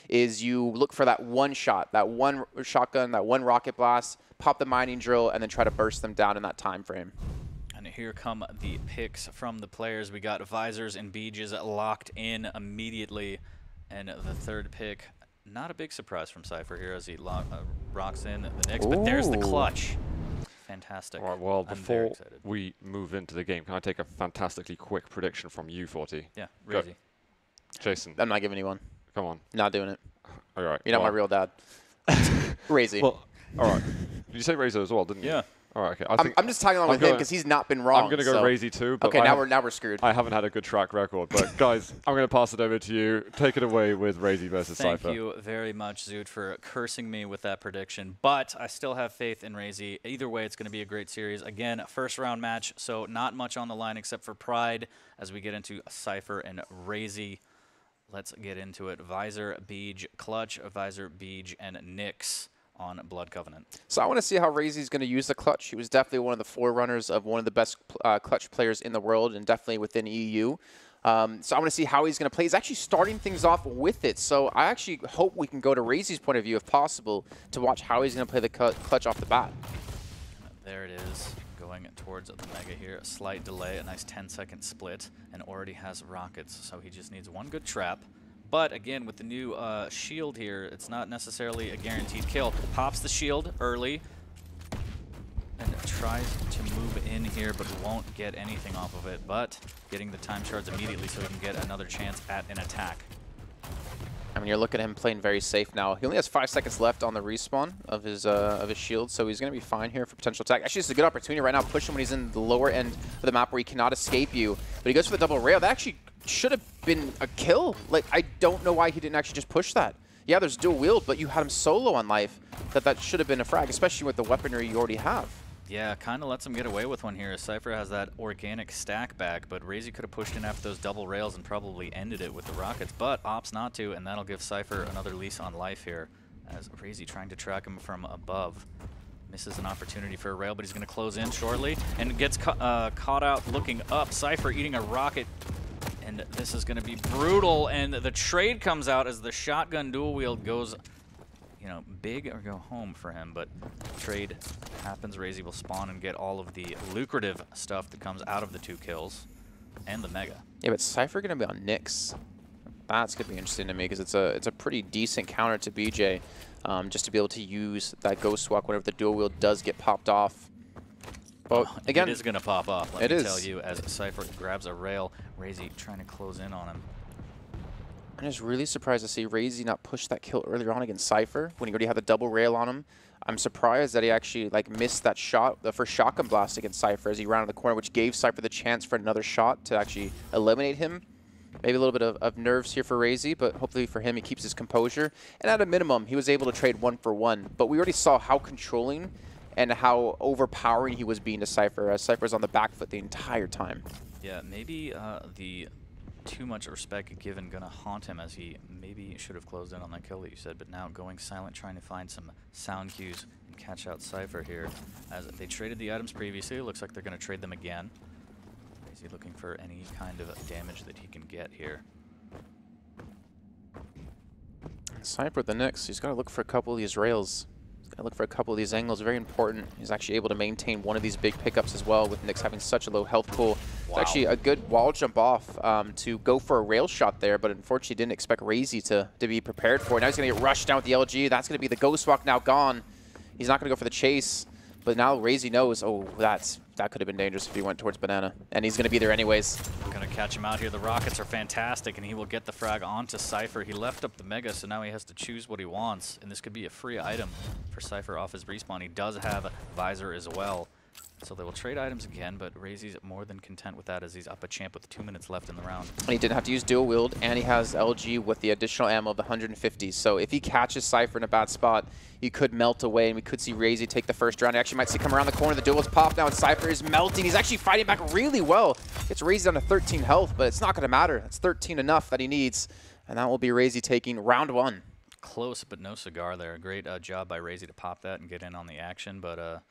is you look for that one shot, that one shotgun, that one rocket blast, pop the mining drill, and then try to burst them down in that time frame. And here come the picks from the players. We got Visors and Beaches locked in immediately. And the third pick, not a big surprise from Cypher here as he rocks in the Knicks, but there's the clutch. Fantastic. All right, well, before we move into the game, can I take a fantastically quick prediction from you, 40? Yeah, Raisy. Jason. I'm not giving you one. Come on. Not doing it. All right. You're not my real dad. Raisy. Well, all right. Did you say Razor as well, didn't you? Yeah. All right, okay. I'm just tagging along with him because he's not been wrong. I'm going to go Raisy too. But okay, now we're screwed. I haven't had a good track record. But guys, I'm going to pass it over to you. Take it away with Raisy versus Cypher. Thank you very much, Zoot, for cursing me with that prediction. But I still have faith in Raisy. Either way, it's going to be a great series. Again, first round match, so not much on the line except for pride as we get into Cypher and Raisy. Let's get into it. Visor, Beej, Clutch, Visor, Beej, and Nyx on Blood Covenant. So I want to see how Raisy's going to use the clutch. He was definitely one of the forerunners of one of the best clutch players in the world and definitely within EU. So I want to see how he's going to play. He's actually starting things off with it. So I actually hope we can go to Raisy's point of view, if possible, to watch how he's going to play the clutch off the bat. There it is, going towards the Mega here. A slight delay, a nice 10-second split, and already has rockets. So he just needs one good trap. But again, with the new shield here, it's not necessarily a guaranteed kill. Pops the shield early and tries to move in here, but won't get anything off of it. But getting the time shards immediately so he can get another chance at an attack. I mean, you're looking at him playing very safe now. He only has 5 seconds left on the respawn of his shield, so he's going to be fine here for potential attack. Actually, it's a good opportunity right now. Push him when he's in the lower end of the map where he cannot escape you. But he goes for the double rail. That actually should have been a kill. Like, I don't know why he didn't actually just push that. Yeah, there's dual wield, but you had him so low on life that should have been a frag, especially with the weaponry you already have. Yeah, kind of lets him get away with one here. Cypher has that organic stack back, but Raisy could have pushed in after those double rails and probably ended it with the rockets, but opts not to, and that'll give Cypher another lease on life here as Raisy trying to track him from above. Misses an opportunity for a rail, but he's going to close in shortly and gets caught out looking up. Cypher eating a rocket, and this is going to be brutal, and the trade comes out as the shotgun dual wield goes, you know, big or go home for him, but trade happens. Raisy will spawn and get all of the lucrative stuff that comes out of the 2 kills and the Mega. Yeah, but Cypher going to be on Nyx. That's going to be interesting to me because it's a pretty decent counter to BJ, just to be able to use that Ghost Walk whenever the dual wield does get popped off. But again, it is going to pop off, let me tell you, as Cypher grabs a rail. Raisy trying to close in on him. I'm just really surprised to see Raisy not push that kill earlier on against Cypher when he already had the double rail on him. I'm surprised that he actually missed that shot, the first shotgun blast against Cypher as he rounded the corner, which gave Cypher the chance for another shot to actually eliminate him. Maybe a little bit of nerves here for Raisy, but hopefully for him he keeps his composure. And at a minimum, he was able to trade 1-for-1. But we already saw how controlling and how overpowering he was being to Cypher, as Cypher's on the back foot the entire time. Yeah, maybe the too much respect given gonna haunt him, as he maybe should have closed in on that kill that you said, but now going silent, trying to find some sound cues and catch out Cypher here. As they traded the items previously, it looks like they're gonna trade them again. Is he looking for any kind of damage that he can get here? Cypher with the Nyx, he's got to look for a couple of these rails. He's got to look for a couple of these angles. Very important. He's actually able to maintain one of these big pickups as well, with Nyx having such a low health pool. Wow. It's actually a good wall jump off to go for a rail shot there, but unfortunately didn't expect Raisy to be prepared for it. Now he's going to get rushed down with the LG. That's going to be the Ghost Walk now gone. He's not going to go for the chase, but now Raisy knows, oh, that could have been dangerous if he went towards Banana, and he's going to be there anyways. Going to catch him out here. The rockets are fantastic, and he will get the frag onto Cypher. He left up the Mega, so now he has to choose what he wants, and this could be a free item for Cypher off his respawn. He does have Visor as well, so they will trade items again, but Raisy's more than content with that as he's up a champ with 2 minutes left in the round. And he didn't have to use dual wield, and he has LG with the additional ammo of the 150. So if he catches Cypher in a bad spot, he could melt away, and we could see Raisy take the first round. He actually might see come around the corner. The duel is popped now, and Cypher is melting. He's actually fighting back really well. Gets Raisy down to 13 health, but it's not going to matter. It's 13 enough that he needs, and that will be Raisy taking round 1. Close, but no cigar there. Great job by Raisy to pop that and get in on the action, but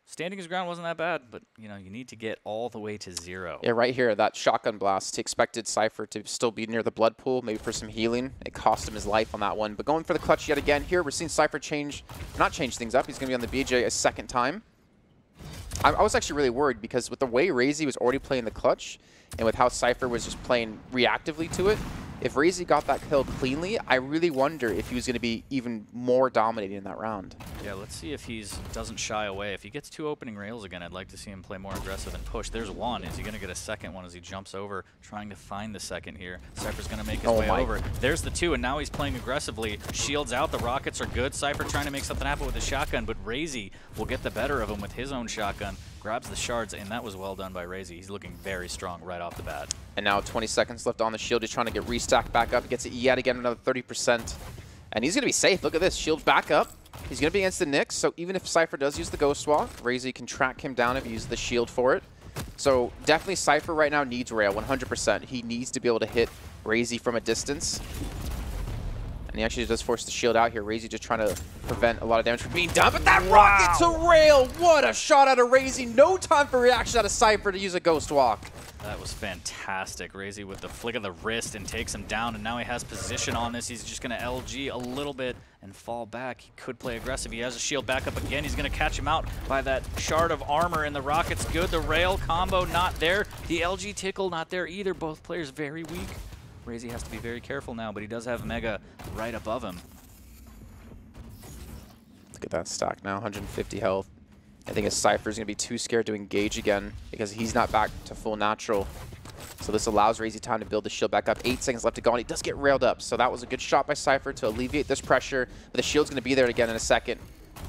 standing his ground wasn't that bad, but you know, you need to get all the way to 0. Yeah, right here, that shotgun blast. He expected Cypher to still be near the blood pool, maybe for some healing. It cost him his life on that one. But going for the clutch yet again here, we're seeing Cypher not change things up. He's going to be on the BJ a second time. I was actually really worried because with the way Raisy was already playing the clutch and with how Cypher was just playing reactively to it, if Raisy got that kill cleanly, I really wonder if he was going to be even more dominating in that round. Yeah, let's see if he doesn't shy away. If he gets 2 opening rails again, I'd like to see him play more aggressive and push. There's one. Is he going to get a second one as he jumps over, trying to find the second here? Cypher's going to make his way over. There's the 2, and now he's playing aggressively. Shields out. The rockets are good. Cypher trying to make something happen with the shotgun, but Raisy will get the better of him with his own shotgun. Grabs the shards, and that was well done by Raisy. He's looking very strong right off the bat. And now 20 seconds left on the shield. He's trying to get restacked back up. He gets it yet again, another 30%. And he's going to be safe. Look at this. Shield back up. He's going to be against the Nyx, so even if Cypher does use the Ghost Walk, Raisy can track him down if he uses the shield for it. So definitely Cypher right now needs rail, 100%. He needs to be able to hit Raisy from a distance. And he actually does force the shield out here. Raisy just trying to prevent a lot of damage from being done. But that rocket to rail! What a shot out of Raisy. No time for reaction out of Cypher to use a Ghost Walk. That was fantastic. Raisy with the flick of the wrist and takes him down, and now he has position on this. He's just going to LG a little bit and fall back. He could play aggressive. He has a shield back up again. He's going to catch him out by that shard of armor, and the rocket's good. The rail combo not there. The LG tickle not there either. Both players very weak. Raisy has to be very careful now, but he does have Mega right above him. Look at that stack now, 150 health. I think Cypher's going to be too scared to engage again because he's not back to full natural. So this allows Raisy time to build the shield back up. 8 seconds left to go, and he does get railed up. So that was a good shot by Cypher to alleviate this pressure. But the shield's going to be there again in a second.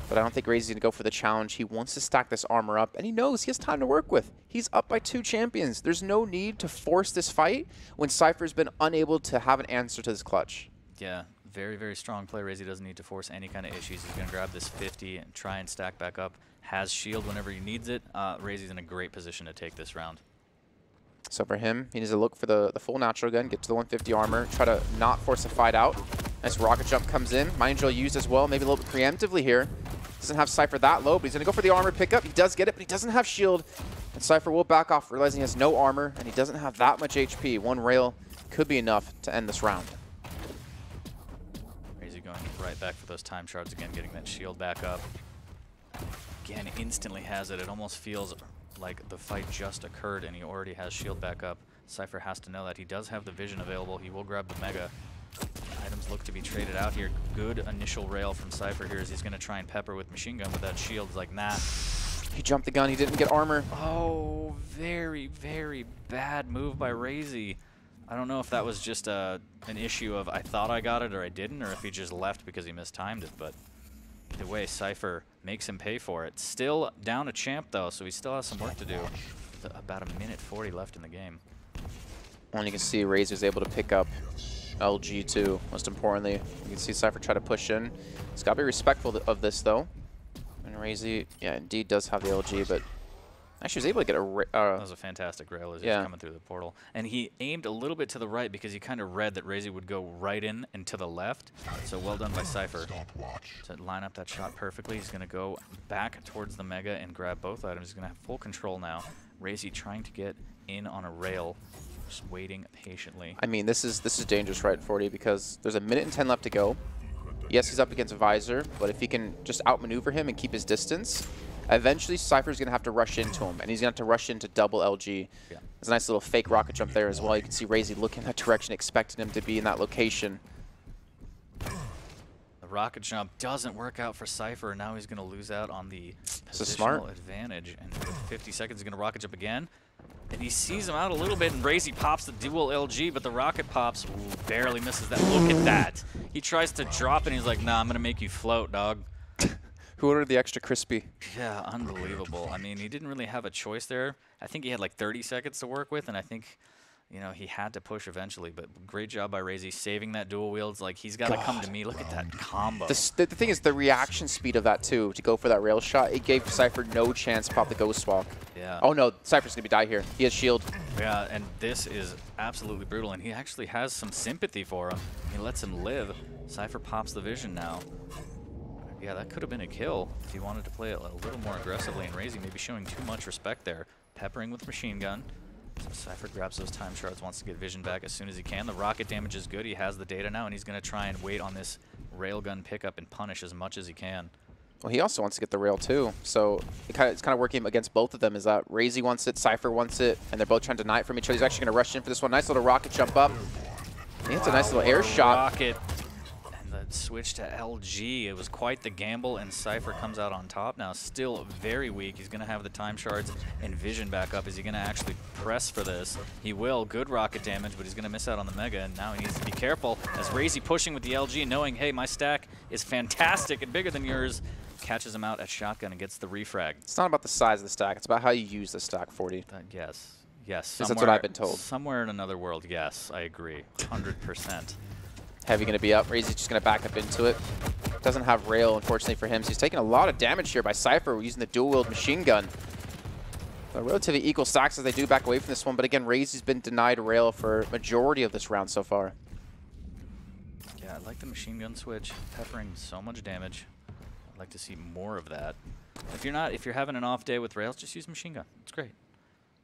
But I don't think Raisy's going to go for the challenge. He wants to stack this armor up, and he knows he has time to work with. He's up by 2 champions. There's no need to force this fight when Cypher's been unable to have an answer to this clutch. Yeah, very, very strong play. Raisy doesn't need to force any kind of issues. He's going to grab this 50 and try and stack back up. Has shield whenever he needs it. Raisy's in a great position to take this round. So for him, he needs to look for the full natural gun, get to the 150 armor, try to not force a fight out. Nice rocket jump comes in. Mind Drill used as well, maybe a little bit preemptively here. Doesn't have Cypher that low, but he's going to go for the armor pickup. He does get it, but he doesn't have shield. And Cypher will back off, realizing he has no armor, and he doesn't have that much HP. 1 rail could be enough to end this round. Raisy going right back for those time shards again, getting that shield back up. Again, instantly has it. It almost feels like the fight just occurred and he already has shield back up. Cypher has to know that. He does have the vision available. He will grab the Mega. Items look to be traded out here. Good initial rail from Cypher here as he's going to try and pepper with machine gun, but that shield's like, nah. He jumped the gun. He didn't get armor. Oh, very, very bad move by Raisy. I don't know if that was just an issue of I thought I got it or I didn't, or if he just left because he mistimed it, but either way, Cypher makes him pay for it. Still down a champ, though, so he still has some work to do. About 1:40 left in the game. And you can see Raisy was able to pick up LG too, most importantly. You can see Cypher try to push in. He's got to be respectful of this, though. And Raisy, yeah, indeed does have the LG, but actually was able to get a... that was a fantastic rail as he was coming through the portal. And he aimed a little bit to the right because he kind of read that Raisy would go right in and to the left. So well done by Cypher to line up that shot perfectly. He's going to go back towards the Mega and grab both items. He's going to have full control now. Raisy trying to get in on a rail, just waiting patiently. I mean, this is dangerous right 40 because there's 1:10 left to go. Yes, he's up against a Visor, but if he can just outmaneuver him and keep his distance, eventually Cypher's going to have to rush into him, and he's going to have to rush into double LG. Yeah. There's a nice little fake rocket jump there as well. You can see Raisy looking that direction, expecting him to be in that location. The rocket jump doesn't work out for Cypher, and now he's going to lose out on the positional advantage. And with 50 seconds, he's going to rocket jump again. And he sees him out a little bit, and Raisy pops the dual LG, but the rocket pops. Ooh, barely misses that. Look at that. He tries to drop, and he's like, nah, I'm going to make you float, dog. Who ordered the extra crispy? Yeah, unbelievable. I mean, he didn't really have a choice there. I think he had like 30 seconds to work with, and I think, you know, he had to push eventually. But great job by Raisy saving that dual wield. It's like, he's got to come to me. Look at that combo. The thing is, the reaction speed of that, too, to go for that rail shot, it gave Cypher no chance to pop the Ghost Walk. Yeah. Oh, no, Cypher's going to die here. He has shield. Yeah, and this is absolutely brutal, and he actually has some sympathy for him. He lets him live. Cypher pops the vision now. Yeah, that could have been a kill if he wanted to play it a little more aggressively, and Raisy maybe showing too much respect there. Peppering with machine gun. So Cypher grabs those time shards, wants to get vision back as soon as he can. The rocket damage is good. He has the data now, and he's going to try and wait on this railgun pickup and punish as much as he can. Well, he also wants to get the rail too, so it's kind of working against both of them. Is that Raisy wants it, Cypher wants it, and they're both trying to deny it from each other. He's actually going to rush in for this one. Nice little rocket jump up. He hits a nice little air shot. Rocket. And the switch to LG. It was quite the gamble, and Cypher comes out on top now. Still very weak. He's going to have the time shards and vision back up. Is he going to actually press for this? He will. Good rocket damage, but he's going to miss out on the Mega, and now he needs to be careful. As Raisy pushing with the LG, knowing, hey, my stack is fantastic and bigger than yours. Catches him out at shotgun and gets the refrag. It's not about the size of the stack. It's about how you use the stack, 40. Yes. Yes. That's what I've been told. Somewhere in another world, yes, I agree. 100%. Heavy going to be up. Raisy's just going to back up into it. Doesn't have rail, unfortunately, for him. So he's taking a lot of damage here by Cypher using the dual-wield machine gun. Relatively equal stacks as they do back away from this one. But again, Raisy's been denied rail for majority of this round so far. Yeah, I like the machine gun switch. Peppering so much damage. I'd like to see more of that. If you're having an off day with rails, just use machine gun. It's great.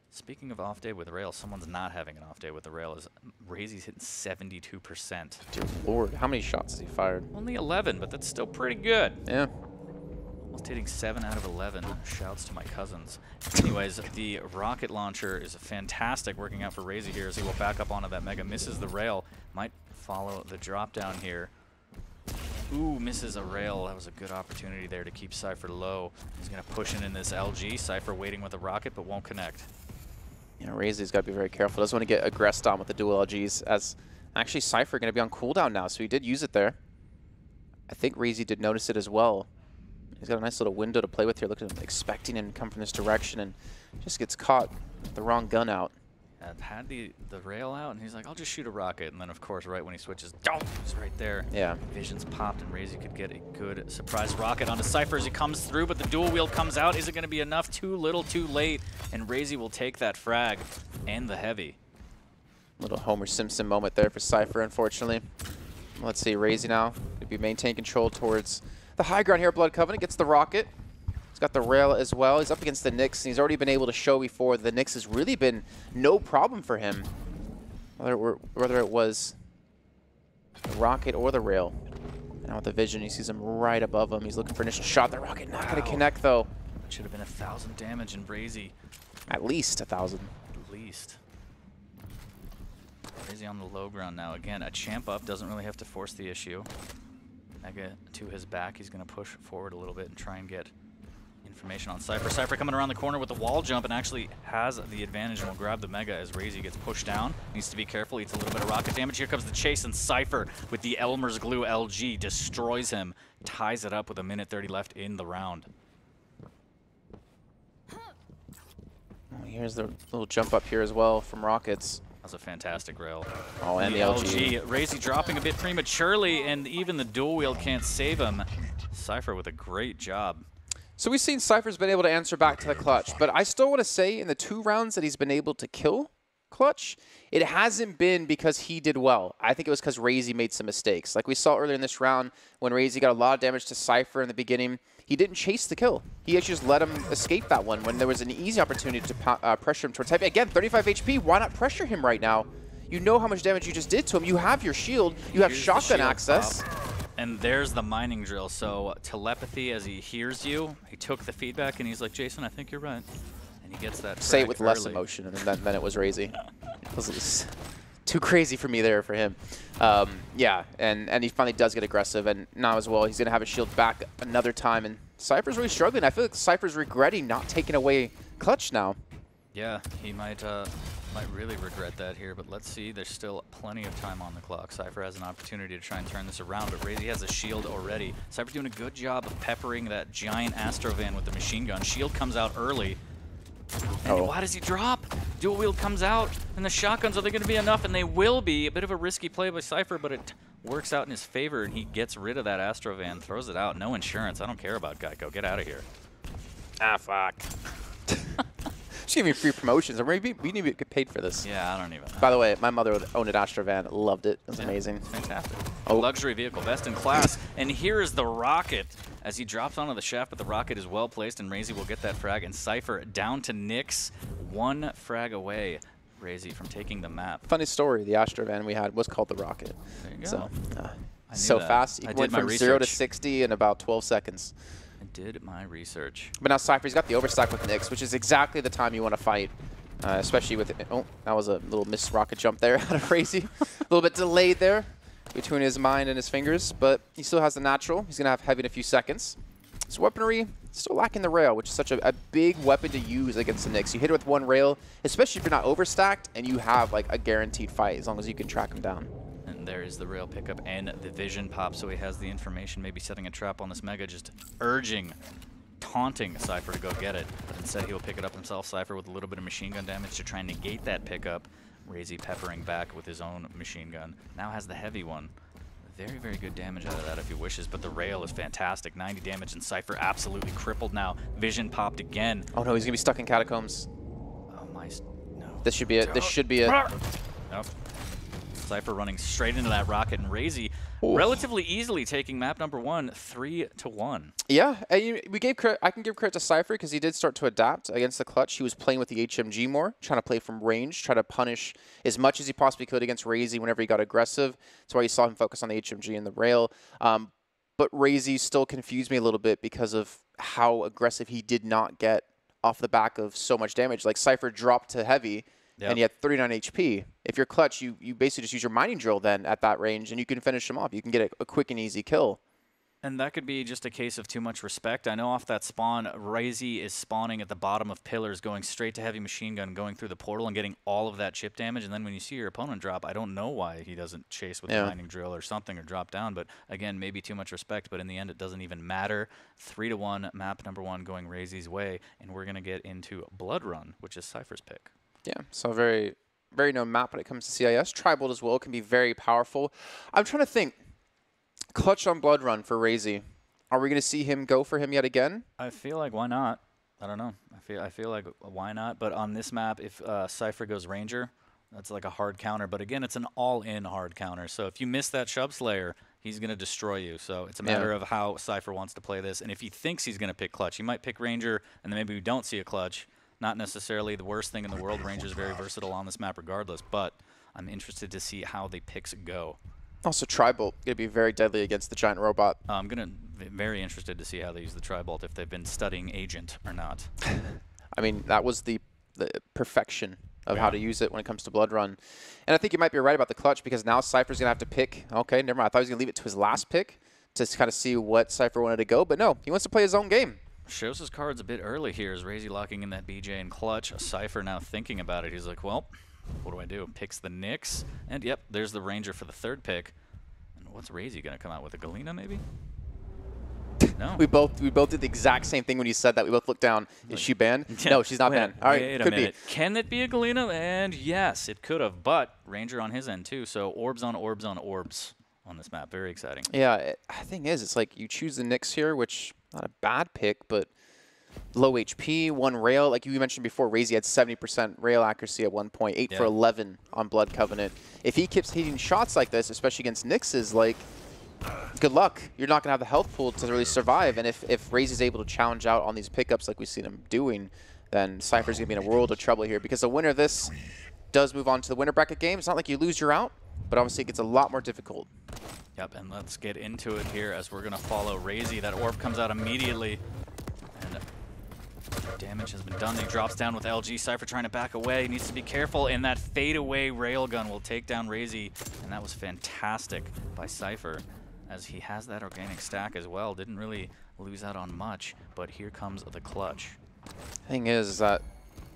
Speaking of off day with rails, someone's not having an off day with the rail. Is Raisy's hitting 72%. Dear Lord, how many shots has he fired? Only 11, but that's still pretty good. Yeah. Almost hitting 7 out of 11. Shouts to my cousins. Anyways, the rocket launcher is fantastic working out for Raisy here as he will back up onto that Mega. Misses the rail. Might follow the drop down here. Ooh, misses a rail. That was a good opportunity there to keep Cypher low. He's going to push in this LG. Cypher waiting with a rocket, but won't connect. You know, Raisy's got to be very careful. Doesn't want to get aggressed on with the dual LGs, as actually Cypher going to be on cooldown now, so he did use it there. I think Raisy did notice it as well. He's got a nice little window to play with here. Look at him expecting him to come from this direction, and just gets caught with the wrong gun out. Had the rail out, and he's like, I'll just shoot a rocket. And then, of course, right when he switches, he's right there. Yeah. Vision's popped, and Raisy could get a good surprise rocket onto Cypher as he comes through, but the dual wheel comes out. Is it going to be enough? Too little, too late, and Raisy will take that frag and the heavy. Little Homer Simpson moment there for Cypher, unfortunately. Let's see, Raisy now to be maintain control towards the high ground here at Blood Covenant. Gets the rocket. He's got the rail as well. He's up against the Nyx, and he's already been able to show before the Nyx has really been no problem for him, whether it was the rocket or the rail. Now with the vision, he sees him right above him. He's looking for an initial shot. The rocket not going to connect, though. That should have been 1,000 damage in Raisy. At least 1,000. At least. Raisy on the low ground now. Again, a champ up doesn't really have to force the issue. Mega to his back. He's going to push forward a little bit and try and get information on Cypher. Cypher coming around the corner with the wall jump and actually has the advantage and will grab the Mega as Raisy gets pushed down. Needs to be careful. Eats a little bit of rocket damage. Here comes the chase, and Cypher with the Elmer's Glue LG destroys him. Ties it up with 1:30 left in the round. Here's the little jump up here as well from Rockets. That's a fantastic rail. Oh, and the LG. Raisy dropping a bit prematurely, and even the dual wheel can't save him. Cypher with a great job. So we've seen Cypher's been able to answer back to the clutch, but I still want to say in the 2 rounds that he's been able to kill clutch, it hasn't been because he did well. I think it was because Raisy made some mistakes. Like we saw earlier in this round when Raisy got a lot of damage to Cypher in the beginning, he didn't chase the kill. He actually just let him escape that one when there was an easy opportunity to pressure him towards Type. Again, 35 HP, why not pressure him right now? You know how much damage you just did to him. You have your shield, you have shotgun access. And there's the mining drill. So telepathy as he hears you, he took the feedback and he's like, Jason, I think you're right. And he gets that. Say it with less emotion, and then it was Raisy. It was too crazy for me there for him. Yeah, and he finally does get aggressive, and now as well, he's going to have his shield back another time. And Cypher's really struggling. I feel like Cypher's regretting not taking away clutch now. Yeah, he might really regret that here, but let's see. There's still plenty of time on the clock. Cypher has an opportunity to try and turn this around, but Raisy has a shield already. Cypher's doing a good job of peppering that giant Astro Van with the machine gun. Shield comes out early. And why does he drop? Dual wield comes out, and the shotguns, are they going to be enough? And they will be. A bit of a risky play by Cypher, but it works out in his favor, and he gets rid of that Astro Van, throws it out. No insurance. I don't care about Geico. Get out of here. Ah, fuck. Just give me free promotions, or maybe we need to get paid for this. Yeah, I don't even know. By the way, my mother owned an Astra van, loved it. It was amazing. Fantastic. Oh. Luxury vehicle, best in class. And here is the rocket as he drops onto the shaft, but the rocket is well placed, and Raisy will get that frag. And Cypher down to Nyx, 1 frag away. Raisy from taking the map. Funny story, the Astra van we had was called the Rocket. There you go. So, so fast. You went from 0 to 60 in about 12 seconds. I did my research. But now Cypher's got the overstack with Nyx, which is exactly the time you want to fight. Especially with, oh, that was a little missed rocket jump there out of Raisy. A little bit delayed there between his mind and his fingers, but he still has the natural. He's going to have heavy in a few seconds. His weaponry, still lacking the rail, which is such a big weapon to use against the Nyx. You hit it with 1 rail, especially if you're not overstacked, and you have like a guaranteed fight as long as you can track him down. And there is the rail pickup and the vision pop, so he has the information, maybe setting a trap on this Mega, just urging, taunting Cypher to go get it. But instead he will pick it up himself. Cypher with a little bit of machine gun damage to try and negate that pickup. Raisy peppering back with his own machine gun. Now has the heavy one. Very, very good damage out of that if he wishes, but the rail is fantastic. 90 damage, and Cypher absolutely crippled now. Vision popped again. Oh no, he's going to be stuck in catacombs. Oh my, no. This should be it. This should be it. Nope. Cypher running straight into that rocket, and Raisy relatively easily taking map number 1, 3-1. Yeah, and we gave credit. I can give credit to Cypher because he did start to adapt against the clutch. He was playing with the HMG more, trying to play from range, try to punish as much as he possibly could against Raisy whenever he got aggressive. That's why you saw him focus on the HMG and the rail. But Raisy still confused me a little bit because of how aggressive he did not get off the back of so much damage. Like Cypher dropped to heavy. Yep. And he had 39 HP. If you're clutch, you basically just use your mining drill then at that range, and you can finish him off. You can get a quick and easy kill. And that could be just a case of too much respect. I know off that spawn, Raisy is spawning at the bottom of pillars, going straight to heavy machine gun, going through the portal and getting all of that chip damage. And then when you see your opponent drop, I don't know why he doesn't chase with the mining drill or something or drop down. But again, maybe too much respect. But in the end, it doesn't even matter. 3-1, map number 1 going Raisy's way. And we're going to get into Blood Run, which is Cypher's pick. Yeah, so very, very known map when it comes to CIS. Tribal as well can be very powerful. I'm trying to think. Clutch on Blood Run for Raisy. Are we going to see him go for him yet again? I feel like why not? I don't know. I feel like why not? But on this map, if Cypher goes Ranger, that's like a hard counter. But again, it's an all-in hard counter. So if you miss that Shub Slayer, he's going to destroy you. So it's a matter of how Cypher wants to play this. And if he thinks he's going to pick Clutch, he might pick Ranger, and then maybe we don't see a Clutch. Not necessarily the worst thing in the world. Ranger's very versatile on this map regardless, but I'm interested to see how the picks go. Also, Tri-Bolt going to be very deadly against the giant robot. I'm going to be very interested to see how they use the Tri-Bolt, if they've been studying Agent or not. I mean, that was the perfection of how to use it when it comes to Blood Run. And I think you might be right about the clutch, because now Cypher's going to have to pick. Okay, never mind. I thought he was going to leave it to his last pick to kind of see what Cypher wanted to go, but no, he wants to play his own game. Shows his cards a bit early here as Raisy locking in that BJ and clutch. Cypher now thinking about it. He's like, well, what do I do? Picks the Nyx, and yep, there's the Ranger for the 3rd pick. And what's Raisy going to come out with? A Galena, maybe? No. We both did the exact same thing when you said that. We both looked down. Is she banned? No, she's not banned. All right, could be. Can it be a Galena? And yes, it could have, but Ranger on his end too. So orbs on orbs on orbs on this map. Very exciting. Yeah, the thing is, it's like you choose the Nyx here, which not a bad pick, but low HP, 1 rail. Like you mentioned before, Raisy had 70% rail accuracy at one point, 8 for 11 on Blood Covenant. If he keeps hitting shots like this, especially against Nyx's, like, good luck. You're not going to have the health pool to really survive. And if Raisy's able to challenge out on these pickups like we've seen him doing, then Cypher's going to be in a world of trouble here, because the winner of this does move on to the winner bracket game. It's not like you lose, you're out, but obviously it gets a lot more difficult. Yep, and let's get into it here as we're going to follow Raisy. That orb comes out immediately, and damage has been done. He drops down with LG. Cypher trying to back away. He needs to be careful, and that fadeaway railgun will take down Raisy, and that was fantastic by Cypher, as he has that organic stack as well. Didn't really lose out on much, but here comes the clutch. Thing is that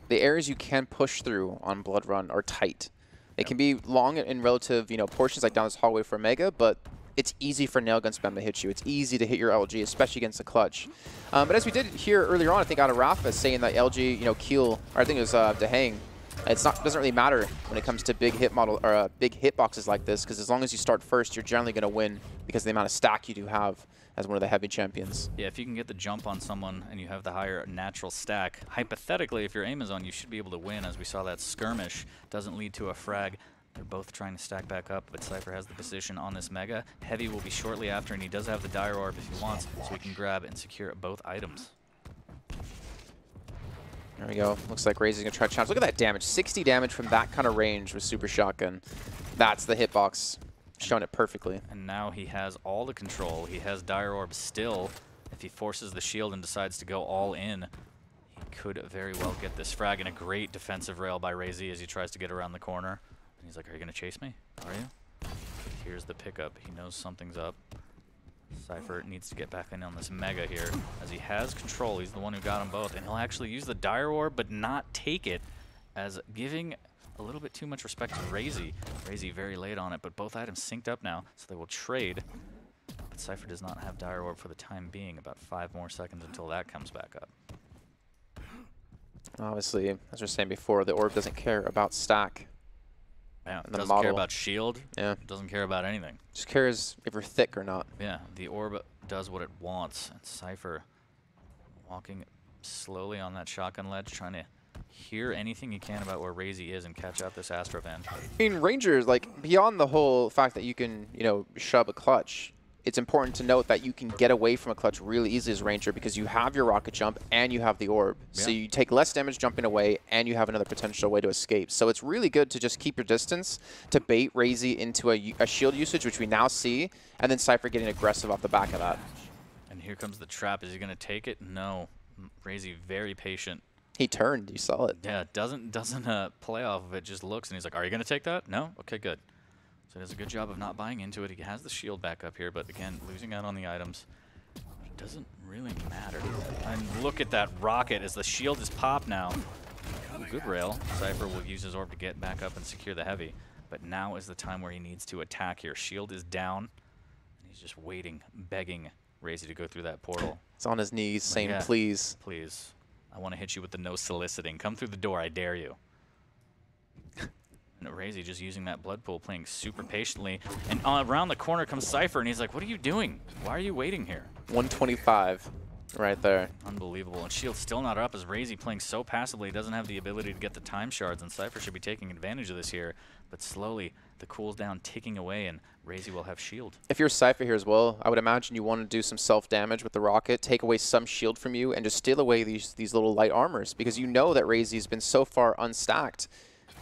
the areas you can push through on Blood Run are tight. It can be long in relative, portions like down this hallway for Mega, but it's easy for nail gun spam to hit you. It's easy to hit your LG, especially against the clutch. But as we did hear earlier on, I think out of Rafa saying that LG, Keel, or I think it was DeHang, Doesn't really matter when it comes to big hit model or big hitboxes like this, because as long as you start first, you're generally going to win because of the amount of stack you do have as one of the heavy champions. Yeah, if you can get the jump on someone and you have the higher natural stack, hypothetically, if your aim is on, you should be able to win. As we saw, that skirmish doesn't lead to a frag. They're both trying to stack back up, but Cypher has the position on this Mega. Heavy will be shortly after, and he does have the Dire Orb if he wants, so he can grab and secure both items. There we go. Looks like Raisy's going to try to challenge. Look at that damage. 60 damage from that kind of range with Super Shotgun. That's the hitbox. Showing it perfectly. And now he has all the control. He has Dire Orb still. If he forces the shield and decides to go all in, he could very well get this frag. And a great defensive rail by Raisy as he tries to get around the corner. And he's like, are you going to chase me? Are you? Here's the pickup. He knows something's up. Cypher needs to get back in on this Mega here. As he has control, he's the one who got them both. And he'll actually use the Dire Orb, but not take it, as giving a little bit too much respect to Raisy. Raisy very late on it, but both items synced up now, so they will trade. But Cypher does not have Dire Orb for the time being. About 5 more seconds until that comes back up. Obviously, as we were saying before, the orb doesn't care about stack. Yeah, The doesn't model. care about shield. Yeah. Doesn't care about anything. Just cares if you're thick or not. Yeah, the orb does what it wants. And Cypher walking slowly on that shotgun ledge, trying to hear anything he can about where Raisy is and catch out this Astrovan. I mean, Rangers, like, beyond the whole fact that you can, you know, shove a clutch, it's important to note that you can get away from a clutch really easily as Ranger because you have your rocket jump and you have the orb. Yeah. So you take less damage jumping away and you have another potential way to escape. So it's really good to just keep your distance to bait Raisy into a shield usage, which we now see, and then Cypher getting aggressive off the back of that. And here comes the trap. Is he going to take it? No. Raisy very patient. He turned. You saw it. Yeah, doesn't play off of it, just looks, and he's like, are you going to take that? No? Okay, good. So he does a good job of not buying into it. He has the shield back up here, but again, losing out on the items. It doesn't really matter. And look at that rocket as the shield is popped now. Ooh, good rail. Cypher will use his orb to get back up and secure the heavy. But now is the time where he needs to attack here. Shield is down, and he's just waiting, begging Raisy to go through that portal. He's on his knees saying, yeah, please. Please. I want to hit you with the no soliciting. Come through the door, I dare you. And Raisy just using that blood pool, playing super patiently. And around the corner comes Cypher, and he's like, what are you doing? Why are you waiting here? 125 right there. Unbelievable. And shield's still not up as Raisy playing so passively. He doesn't have the ability to get the time shards, and Cypher should be taking advantage of this here. But slowly, the cooldown ticking away, and Raisy will have shield. If you're Cypher here as well, I would imagine you want to do some self-damage with the rocket, take away some shield from you, and just steal away these little light armors, because you know that Raisy's been so far unstacked.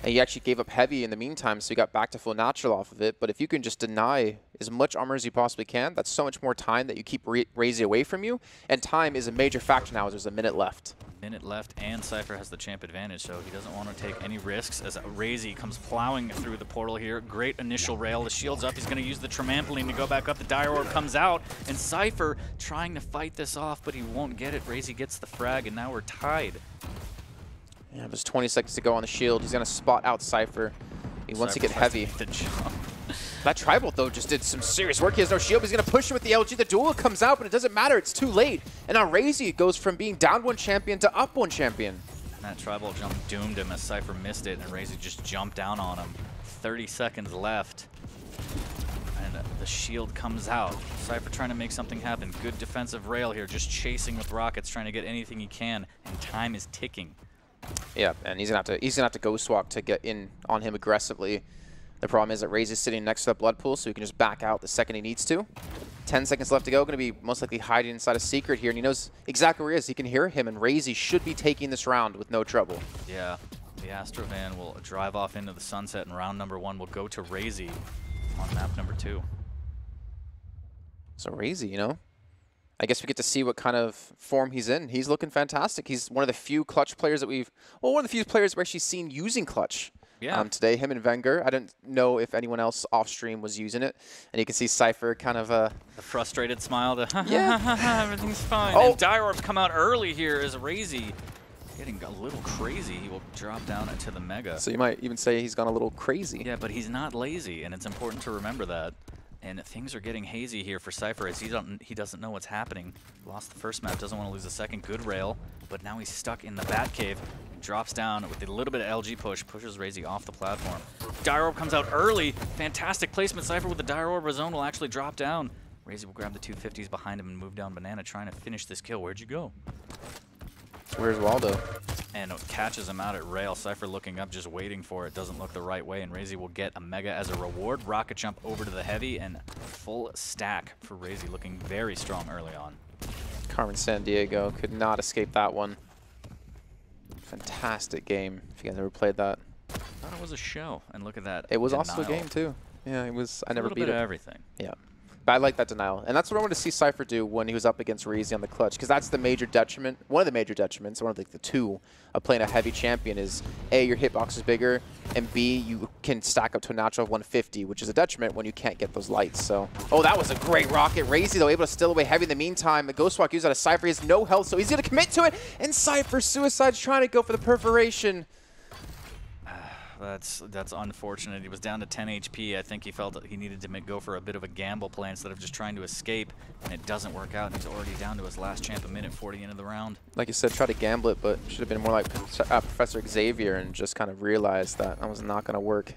And he actually gave up heavy in the meantime, so he got back to full natural off of it. But if you can just deny as much armor as you possibly can, that's so much more time that you keep Raisy away from you. And time is a major factor now as there's a minute left. Minute left, and Cypher has the champ advantage, so he doesn't want to take any risks as Raisy comes plowing through the portal here. Great initial rail. The shield's up. He's going to use the trampoline to go back up. The Dire Orb comes out, and Cypher trying to fight this off, but he won't get it. Raisy gets the frag, and now we're tied. Yeah, there's 20 seconds to go on the shield. He's going to spot out Cypher. He wants to get heavy. That tribal, though, just did some serious work. He has no shield. He's going to push him with the LG. The duel comes out, but it doesn't matter. It's too late. And now Raisy goes from being down one champion to up one champion. And that tribal jump doomed him as Cypher missed it, and Raisy just jumped down on him. 30 seconds left. And the shield comes out. Cypher trying to make something happen. Good defensive rail here, just chasing with rockets, trying to get anything he can, and time is ticking. Yeah, and he's gonna have to ghost walk to get in on him aggressively. The problem is that Raisy's sitting next to that blood pool, so he can just back out the second he needs to. 10 seconds left to go. Going to be most likely hiding inside a secret here, and he knows exactly where he is. He can hear him, and Raisy should be taking this round with no trouble. Yeah, the Astrovan will drive off into the sunset, and round number 1 will go to Raisy on map number 2. So Raisy, you know, I guess we get to see what kind of form he's in. He's looking fantastic. He's one of the few clutch players that one of the few players we've actually seen using clutch. Yeah. Today, him and Wenger. I didn't know if anyone else off stream was using it. And you can see Cypher kind of the frustrated smile to yeah, everything's fine. Oh. And Dire Orbs come out early here as Raisy getting a little crazy. He will drop down into the Mega. So you might even say he's gone a little crazy. Yeah, but he's not lazy, and it's important to remember that. And things are getting hazy here for Cypher as he doesn't know what's happening. Lost the first map, doesn't want to lose the second. Good rail, but now he's stuck in the bat cave. Drops down with a little bit of LG push, pushes Raisy off the platform. Dire Orb comes out early. Fantastic placement. Cypher with the Dire Orb of his own will actually drop down. Raisy will grab the 250s behind him and move down Banana, trying to finish this kill. Where'd you go? Where's Waldo? And it catches him out at rail. Cypher looking up, just waiting for it. Doesn't look the right way, and Raisy will get a Mega as a reward. Rocket jump over to the heavy, and full stack for Raisy, looking very strong early on. Carmen Sandiego could not escape that one. Fantastic game, if you guys ever played that. I thought it was a show, and look at that. It was denial. also a game, too. Yeah, it was. I never beat it. A little bit of everything. Yeah. But I like that denial. And that's what I wanted to see Cypher do when he was up against Raisy on the clutch, because that's the major detriment, one of the major detriments, one of the two of playing a heavy champion is, A, your hitbox is bigger, and B, you can stack up to a natural 150, which is a detriment when you can't get those lights. So, oh, that was a great rocket. Raisy, though, able to steal away heavy in the meantime. The Ghost Walk used out of Cypher. He has no health, so he's going to commit to it, and Cypher Suicide's trying to go for the perforation. That's unfortunate. He was down to 10 HP. I think he felt that he needed to go for a bit of a gamble play instead of just trying to escape, and it doesn't work out, and he's already down to his last champ, a minute 40 into the round. Like you said, try to gamble it, but should have been more like Professor Xavier and just kind of realized that was not going to work.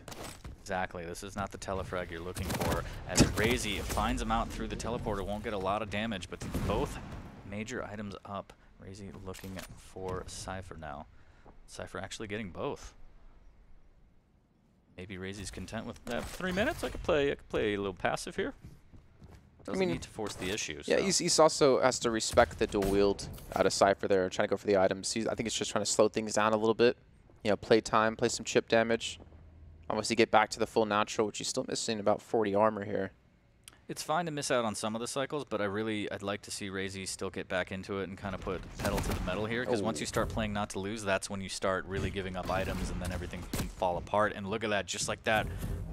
Exactly. This is not the telefrag you're looking for. As Raisy finds him out through the teleporter, won't get a lot of damage, but both major items up. Raisy looking for Cypher now. Cypher actually getting both. Maybe Raisy's content with 3 minutes. I could play a little passive here. Doesn't need to force the issue. Yeah, so. he's also has to respect the dual wield out of Cypher there, trying to go for the items. I think it's just trying to slow things down a little bit. You know, play time, play some chip damage. Obviously get back to the full natural, which he's still missing about 40 armor here. It's fine to miss out on some of the cycles, but I'd like to see Raisy still get back into it and kind of put pedal to the metal here, because once you start playing not to lose, that's when you start really giving up items, and then everything can fall apart. And look at that, just like that,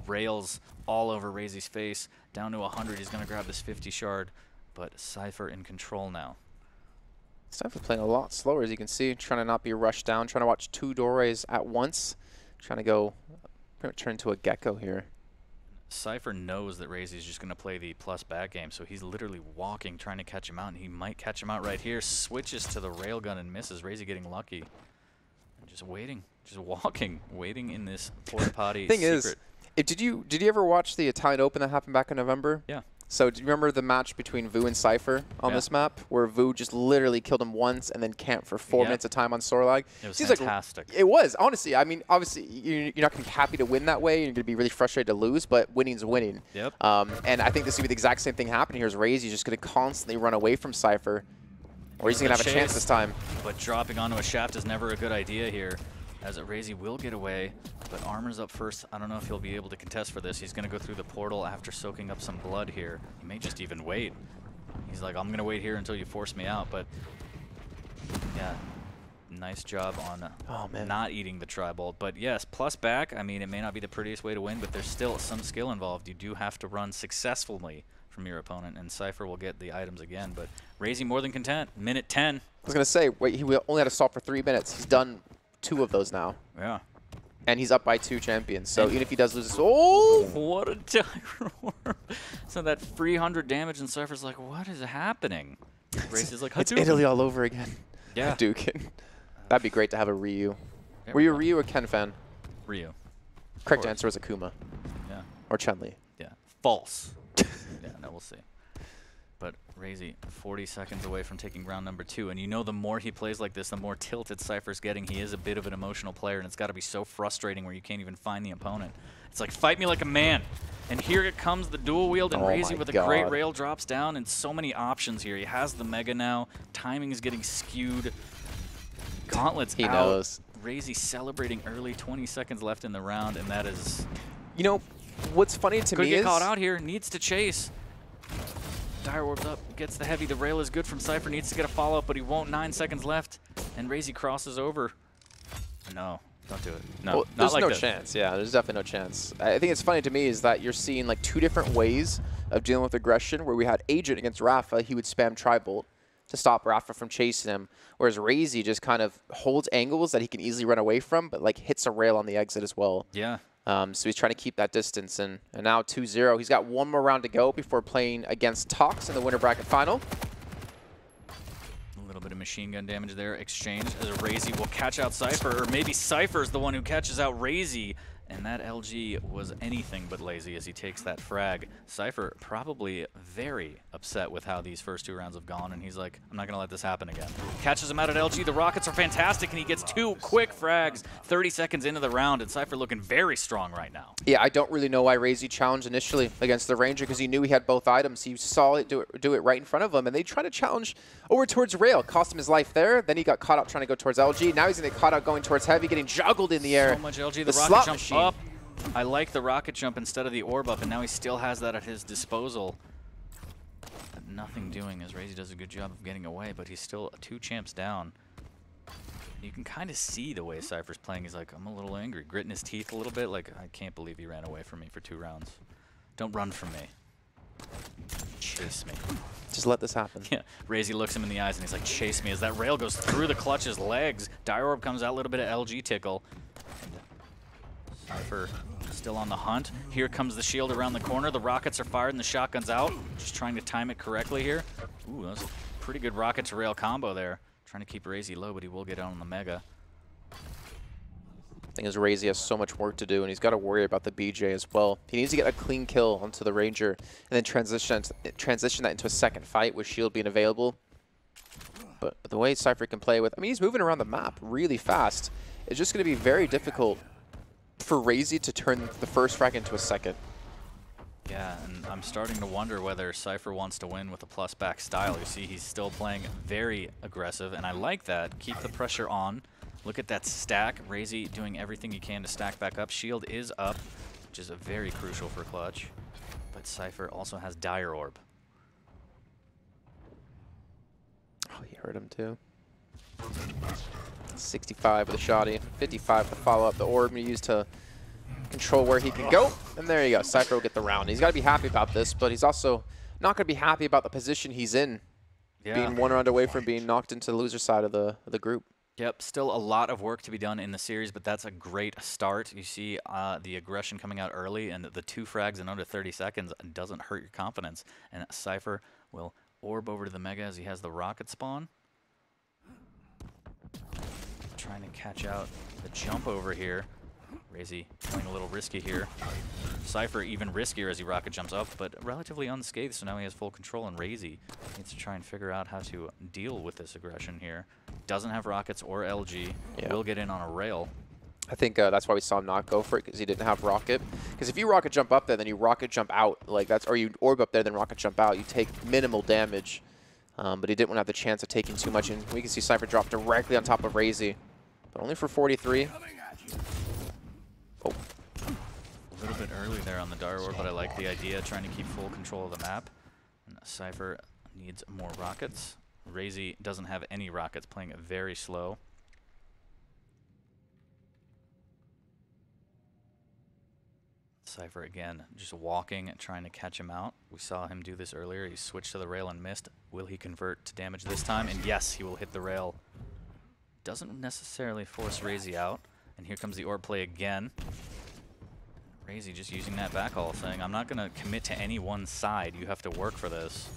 rails all over Raisy's face, down to 100. He's going to grab this 50 shard, but Cypher in control now. Cypher's playing a lot slower, as you can see, trying to not be rushed down, trying to watch 2 doorways at once, trying to go pretty much turn into a gecko here. Cypher knows that Raisy's just going to play the plus bag game, so he's literally walking, trying to catch him out, and he might catch him out right here. Switches to the railgun and misses. Raisy getting lucky. And just waiting, just walking, waiting in this porta potty Thing secret. is, did you ever watch the Italian Open that happened back in November? Yeah. So do you remember the match between Vu and Cypher on this map, where Vu just literally killed him once and then camped for 4 minutes of time on Sorlag? It was fantastic. It was, honestly. I mean, obviously, you're not going to be happy to win that way. You're going to be really frustrated to lose, but winning's winning. Yep. And I think this is going to be the exact same thing happening here. Is Raisy's just going to constantly run away from Cypher, or he's going to have a chance this time. But dropping onto a shaft is never a good idea here, as Raisy will get away, but armor's up first. I don't know if he'll be able to contest for this. He's going to go through the portal after soaking up some blood here. He may just even wait. He's like, I'm going to wait here until you force me out, but yeah, nice job on not eating the tri-bolt. But yes, plus back, I mean, it may not be the prettiest way to win, but there's still some skill involved. You do have to run successfully from your opponent, and Cypher will get the items again, but Raisy more than content. Minute 10. I was going to say, wait, he only had to stop for 3 minutes. He's done 2 of those now. Yeah. And he's up by 2 champions. So even if he does lose this, oh! What a Dire Orb. So that 300 damage, and Cypher's like, what is happening? Raisy's like, it's Italy all over again. Yeah. Hadouken. That'd be great to have a Ryu. Were you a Ryu or Ken fan? Ryu. Correct answer was Akuma. Yeah. Or Chun-Li. Yeah. False. Yeah, no, we'll see. But Raisy, 40 seconds away from taking round number 2. And you know, the more he plays like this, the more tilted Cypher's getting. He is a bit of an emotional player, and it's got to be so frustrating where you can't even find the opponent. It's like, fight me like a man. And here it comes, the dual wield, and Raisy with a great rail drops down, and so many options here. He has the Mega now. Timing is getting skewed. Gauntlets He out. knows. Raisy celebrating early, 20 seconds left in the round, and that is... You know, what's funny to me is... Could get caught out here, needs to chase. Dire Orb's up, gets the heavy. The rail is good from Cypher, needs to get a follow-up, but he won't. 9 seconds left, and Raisy crosses over. No, don't do it. No, well, not there's like no this. chance. Yeah, there's definitely no chance. I think it's funny to me is that you're seeing like 2 different ways of dealing with aggression, where we had Agent against Rafa, he would spam tri-bolt to stop Rafa from chasing him, whereas Raisy just kind of holds angles that he can easily run away from, but like hits a rail on the exit as well. Yeah, So he's trying to keep that distance. And now 2-0. He's got one more round to go before playing against Tox in the winter bracket final. A little bit of machine gun damage there. Exchange as Raisy will catch out Cypher, or maybe Cypher's the one who catches out Raisy. And that LG was anything but lazy as he takes that frag. Cypher probably very upset with how these first 2 rounds have gone, and he's like, I'm not going to let this happen again. Catches him out at LG. The Rockets are fantastic, and he gets 2 quick frags 30 seconds into the round, and Cypher looking very strong right now. Yeah, I don't really know why Raisy challenged initially against the Ranger, because he knew he had both items. He saw it do it right in front of him, and they tried to challenge over towards Rail. Cost him his life there. Then he got caught out trying to go towards LG. Now he's going to get caught out going towards Heavy, getting juggled in the air. So much LG. The rocket jump up. I like the rocket jump instead of the orb up, and now he still has that at his disposal. But nothing doing as Raisy does a good job of getting away, but he's still 2 champs down. You can kind of see the way Cypher's playing. He's like, I'm a little angry. Gritting his teeth a little bit, like, I can't believe he ran away from me for 2 rounds. Don't run from me. Chase me. Just let this happen. Yeah, Raisy looks him in the eyes, and he's like, chase me. As that rail goes through the clutch's legs, Dire Orb comes out, a little bit of LG tickle. Cypher still on the hunt. Here comes the shield around the corner. The rockets are fired and the shotgun's out. Just trying to time it correctly here. Ooh, that's a pretty good rocket to rail combo there. Trying to keep Raisy low, but he will get out on the Mega. The thing is, Raisy has so much work to do, and he's got to worry about the BJ as well. He needs to get a clean kill onto the Ranger, and then transition that into a second fight with shield being available. But the way Cypher can play with, I mean, he's moving around the map really fast. It's just going to be very difficult for Raisy to turn the first frag into a second. Yeah, and I'm starting to wonder whether Cypher wants to win with a plus back style. You see, he's still playing very aggressive, and I like that. Keep the pressure on. Look at that stack. Raisy doing everything he can to stack back up. Shield is up, which is very crucial for clutch. But Cypher also has Dire Orb. Oh, he hurt him too. 65 with a shotty, 55 to follow up. The orb used to control where he can go. And there you go. Cypher will get the round. He's got to be happy about this, but he's also not going to be happy about the position he's in. Yeah. Being 1 round away from being knocked into the loser side of the group. Yep, still a lot of work to be done in the series, but that's a great start. You see the aggression coming out early, and the 2 frags in under 30 seconds doesn't hurt your confidence. And Cypher will orb over to the Mega as he has the rocket spawn. Trying to catch out the jump over here. Raisy playing a little risky here. Cypher even riskier as he rocket jumps up, but relatively unscathed, so now he has full control, and Raisy needs to try and figure out how to deal with this aggression here. Doesn't have rockets or LG. Yeah. Will get in on a rail. I think that's why we saw him not go for it, because he didn't have rocket. Because if you rocket jump up there, then you rocket jump out, like that's, or you orb up there, then rocket jump out, you take minimal damage. But he didn't want to have the chance of taking too much, and we can see Cypher drop directly on top of Raisy. But only for 43. Oh. A little bit early there on the Dire Orb, but I like the idea, trying to keep full control of the map. And Cypher needs more rockets. Raisy doesn't have any rockets, playing it very slow. Cypher again, just walking and trying to catch him out. We saw him do this earlier. He switched to the rail and missed. Will he convert to damage this time? And yes, he will hit the rail. Doesn't necessarily force Raisy out. And here comes the orb play again. Raisy just using that backhaul, saying, I'm not going to commit to any one side. You have to work for this.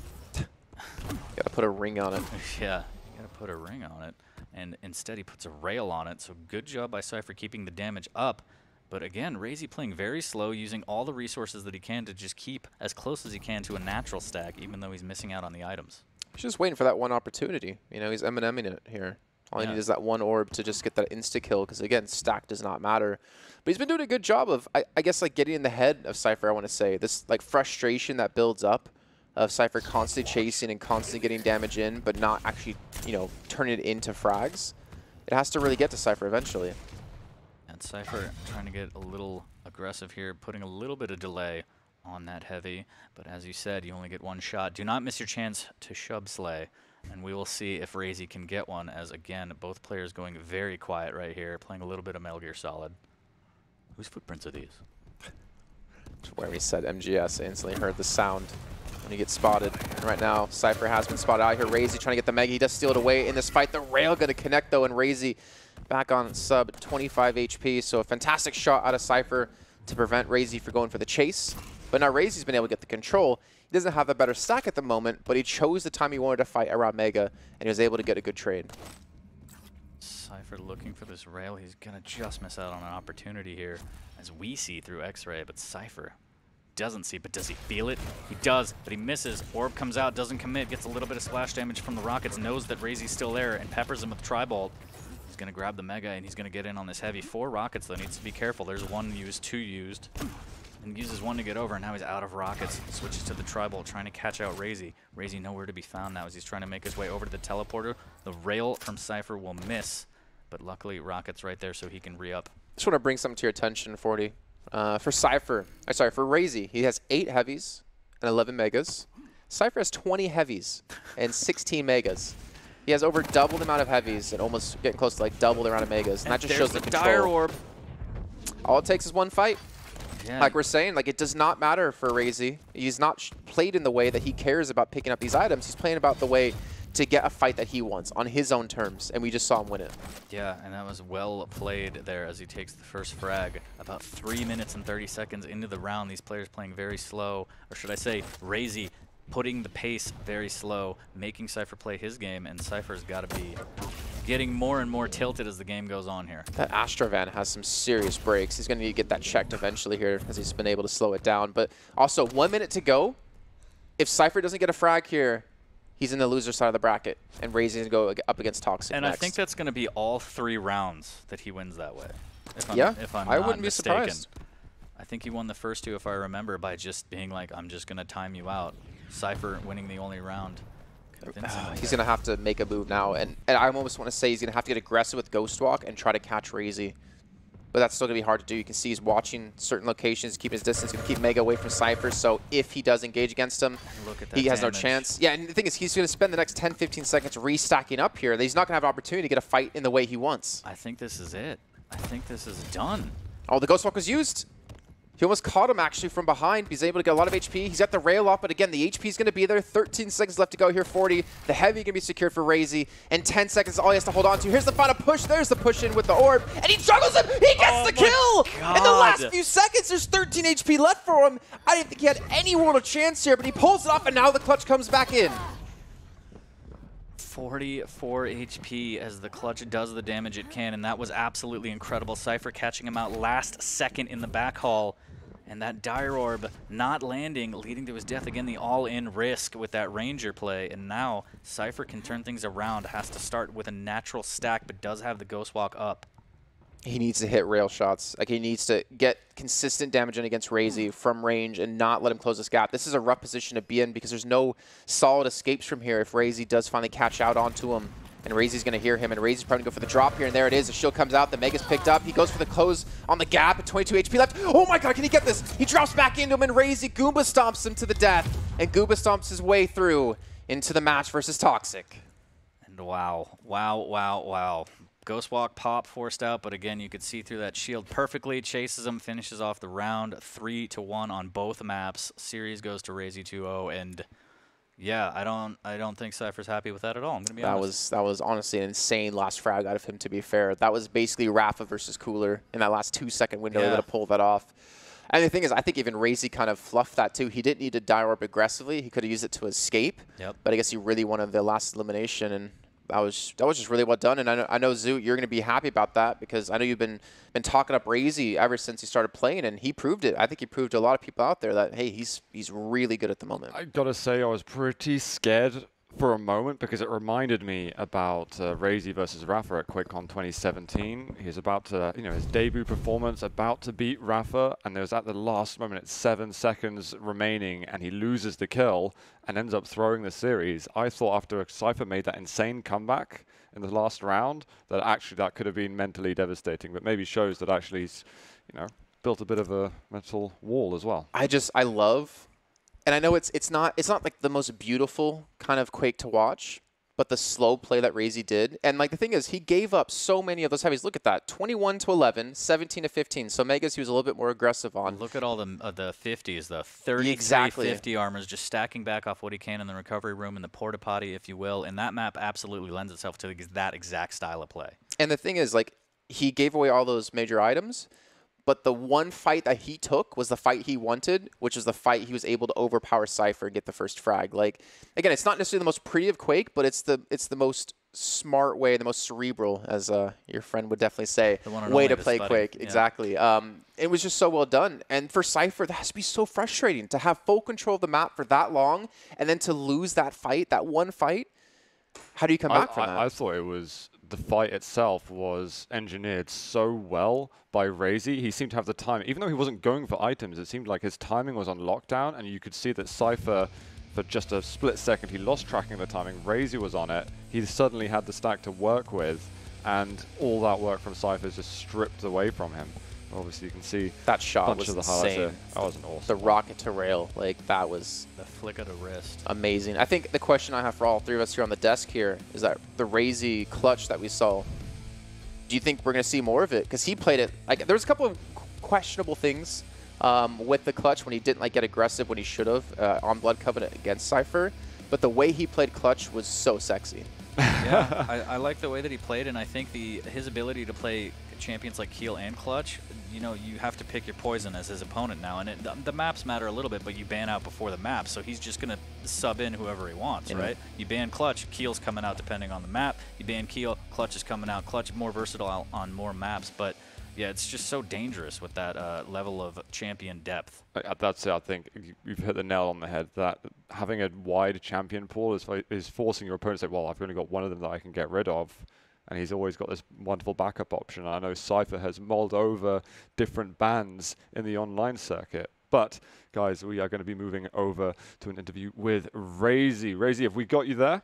Gotta put a ring on it. Yeah, you gotta put a ring on it. And instead he puts a rail on it. So good job by Cypher keeping the damage up. But again, Raisy playing very slow, using all the resources that he can to just keep as close as he can to a natural stack, even though he's missing out on the items. He's just waiting for that one opportunity. You know, he's Emineming it here. All he needs is that one orb to just get that insta-kill, because, again, stack does not matter. But he's been doing a good job of, I guess, like, getting in the head of Cypher, I want to say. This, like, frustration that builds up of Cypher constantly chasing and constantly getting damage in, but not actually, you know, turning it into frags. It has to really get to Cypher eventually. And Cypher trying to get a little aggressive here, putting a little bit of delay on that heavy. But as you said, you only get one shot. Do not miss your chance to shub slay. And we will see if Raisy can get one, as, again, both players going very quiet right here, playing a little bit of Metal Gear Solid. Whose footprints are these? Where we said MGS, I instantly heard the sound when he gets spotted. And right now, Cypher has been spotted out here. Raisy trying to get the Mega. He does steal it away in this fight. The rail going to connect, though, and Raisy back on sub 25 HP. So a fantastic shot out of Cypher to prevent Raisy from going for the chase. But now Raisy's been able to get the control. He doesn't have the better stack at the moment, but he chose the time he wanted to fight around Mega, and he was able to get a good trade. Cypher looking for this rail. He's going to just miss out on an opportunity here, as we see through X-Ray, but Cypher doesn't see, but does he feel it? He does, but he misses. Orb comes out, doesn't commit, gets a little bit of splash damage from the rockets, knows that Raisy's still there, and peppers him with Tri-Bolt. He's going to grab the Mega, and he's going to get in on this heavy. 4 rockets, though, needs to be careful. There's 1 used, 2 used, and uses 1 to get over, and now he's out of rockets. Switches to the Tri-Bolt, trying to catch out Raisy. Raisy nowhere to be found now as he's trying to make his way over to the teleporter. The rail from Cypher will miss, but luckily rockets right there so he can re-up. Just want to bring something to your attention, 40. For Cypher, for Raisy, he has 8 heavies and 11 megas. Cypher has 20 heavies and 16 megas. He has over double the amount of heavies and almost getting close to like double the amount of megas. And that just shows the control. Dire Orb. All it takes is 1 fight. Yeah. Like we're saying, like it does not matter for Raisy. He's not played in the way that he cares about picking up these items. He's playing about the way to get a fight that he wants on his own terms, and we just saw him win it. Yeah, and that was well played there as he takes the first frag. About 3 minutes and 30 seconds into the round, these players playing very slow, or should I say, Raisy putting the pace very slow, making Cypher play his game, and Cypher's got to be getting more and more tilted as the game goes on here. That Astrovan has some serious breaks. He's going to need to get that checked eventually here as he's been able to slow it down. But also, 1 minute to go. If Cypher doesn't get a frag here, he's in the loser side of the bracket, and Raisy's going to go up against Toxic and next. I think that's going to be all 3 rounds that he wins that way. If I'm I not wouldn't mistaken. be surprised. I think he won the first 2, if I remember, by just being like, I'm just going to time you out. Cypher winning the only round. He's going to have to make a move now, and I almost want to say he's going to have to get aggressive with Ghost Walk and try to catch Raisy. But that's still going to be hard to do. You can see he's watching certain locations, keep his distance, going to keep Mega away from Cypher, so if he does engage against him, he has no chance. Yeah, and the thing is, he's going to spend the next 10, 15 seconds restacking up here. He's not going to have an opportunity to get a fight in the way he wants. I think this is it. I think this is done. Oh, the Ghost Walk was used. He almost caught him, actually, from behind. He's able to get a lot of HP. He's got the rail off, but again, the HP is going to be there. 13 seconds left to go here, 40. The heavy going to be secured for Raisy, and 10 seconds all he has to hold on to. Here's the final push. There's the push in with the orb, and he juggles him. He gets the kill! God. In the last few seconds, there's 13 HP left for him. I didn't think he had any world of chance here, but he pulls it off, and now the clutch comes back in. 44 HP as the clutch does the damage it can, and that was absolutely incredible. Cypher catching him out last second in the back haul, and that Dire Orb not landing, leading to his death. Again, the all-in risk with that Ranger play, and now Cypher can turn things around. Has to start with a natural stack, but does have the Ghost Walk up. He needs to hit rail shots. Like, he needs to get consistent damage in against Raisy from range and not let him close this gap. This is a rough position to be in because there's no solid escapes from here if Raisy does finally catch out onto him. And Raisy's going to hear him, and Raisy's probably going to go for the drop here, and there it is. The shield comes out, the Mega's picked up. He goes for the close on the gap at 22 HP left. Oh my god, can he get this? He drops back into him, and Raisy Goomba stomps him to the death. And Goomba stomps his way through into the match versus Toxic. And wow. Ghost Walk pop forced out, but again, you could see through that shield perfectly. Chases him, finishes off the round 3-1 on both maps. Series goes to Raisy 2-0, and yeah, I don't think Cypher's happy with that at all. I'm gonna be honest. That was honestly an insane last frag out of him, to be fair. That was basically Rafa versus Cooler in that last 2-second window. They would have pulled that off. And the thing is, I think even Raisy kind of fluffed that too. He didn't need to Dire Orb aggressively. He could have used it to escape. Yep. But I guess he really wanted the last elimination, and that was just really well done. And I know Zoot, you're going to be happy about that because I know you've been talking up Raisy ever since he started playing, and he proved it. I think he proved to a lot of people out there that, hey, he's really good at the moment. I got to say, I was pretty scared for a moment because it reminded me about Raisy versus Rafa at QuakeCon 2017. He's about to, his debut performance, about to beat Rafa, and there's at the last moment, it's 7 seconds remaining, and he loses the kill and ends up throwing the series. I thought after Cypher made that insane comeback in the last round that actually that could have been mentally devastating, but maybe shows that actually he's, built a bit of a mental wall as well. I love. And I know it's not like the most beautiful kind of Quake to watch, but the slow play that Raisy did. And like the thing is, he gave up so many of those heavies. Look at that, 21 to 11, 17 to 15. So Megas he was a little bit more aggressive on. Look at all the 50s, the 33 50 armors, just stacking back off what he can in the recovery room, in the porta potty, if you will. And that map absolutely lends itself to that exact style of play. And the thing is, like, he gave away all those major items, But the one fight that he took was the fight he wanted, which is the fight he was able to overpower Cypher and get the first frag. Like, again, it's not necessarily the most pretty of Quake, but it's the most smart way, the most cerebral, as your friend would definitely say, way to play Quake. Yeah. Exactly. It was just so well done. And for Cypher, that has to be so frustrating to have full control of the map for that long and then to lose that fight, that one fight. How do you come back from that? I thought it was, the fight itself was engineered so well by Raisy. He seemed to have the time, even though he wasn't going for items, it seemed like his timing was on lockdown, and you could see that Cypher, for just a split second, he lost tracking of the timing. Raisy was on it. He suddenly had the stack to work with, and all that work from Cypher is just stripped away from him. Obviously, you can see that shot was insane. That was an awesome The rocket to rail, like that was the flick of the wrist. Amazing. I think the question I have for all three of us here on the desk here is that the Raisy clutch that we saw. Do you think we're going to see more of it? Because he played it like there was a couple of questionable things with the clutch when he didn't like get aggressive when he should have on Blood Covenant against Cypher, but the way he played clutch was so sexy. Yeah, I like the way that he played, and I think his ability to play champions like Keel and Clutch, you know, you have to pick your poison as his opponent now, and the maps matter a little bit, but you ban out before the map, so he's just going to sub in whoever he wants, right? You ban Clutch, Keel's coming out depending on the map. You ban Keel, Clutch is coming out. Clutch more versatile on more maps, but yeah, it's just so dangerous with that level of champion depth. That's it. I think you've hit the nail on the head. That having a wide champion pool is forcing your opponent to say, well, I've only got one of them that I can get rid of. And he's always got this wonderful backup option. I know Cypher has mulled over different bans in the online circuit. But, guys, we are going to be moving over to an interview with Raisy. Raisy, have we got you there?